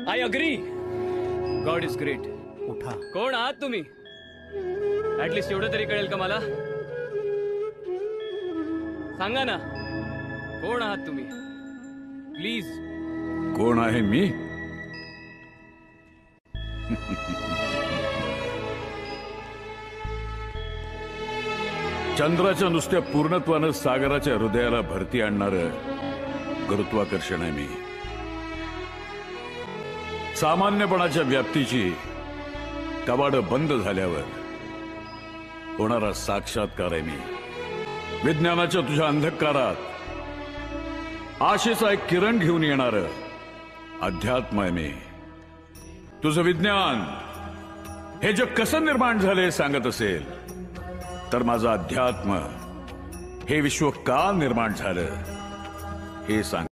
I agree. God is great. उठा. कोण आहात तुम्ही? ऍटलिस्ट एवढं तरी कळेल का मला? सांगा ना, कोण आहात तुम्ही? प्लीज. कोण आहे मी? चंद्राच्या नुसत्या पूर्णत्वानं सागराच्या हृदयाला भरती आणणारं गुरुत्वाकर्षण आहे मी. सामान्यपणाच्या व्याप्तीची कवाडं बंद झाल्यावर होणारा साक्षात्कार आहे मी. विज्ञानाच्या तुझ्या अंधकारात आशेचा एक किरण घेऊन येणारं अध्यात्म आहे मी. तुझं विज्ञान हे जग कसं निर्माण झाले सांगत असेल तर माझं अध्यात्म हे विश्व का निर्माण झालं हे सांग.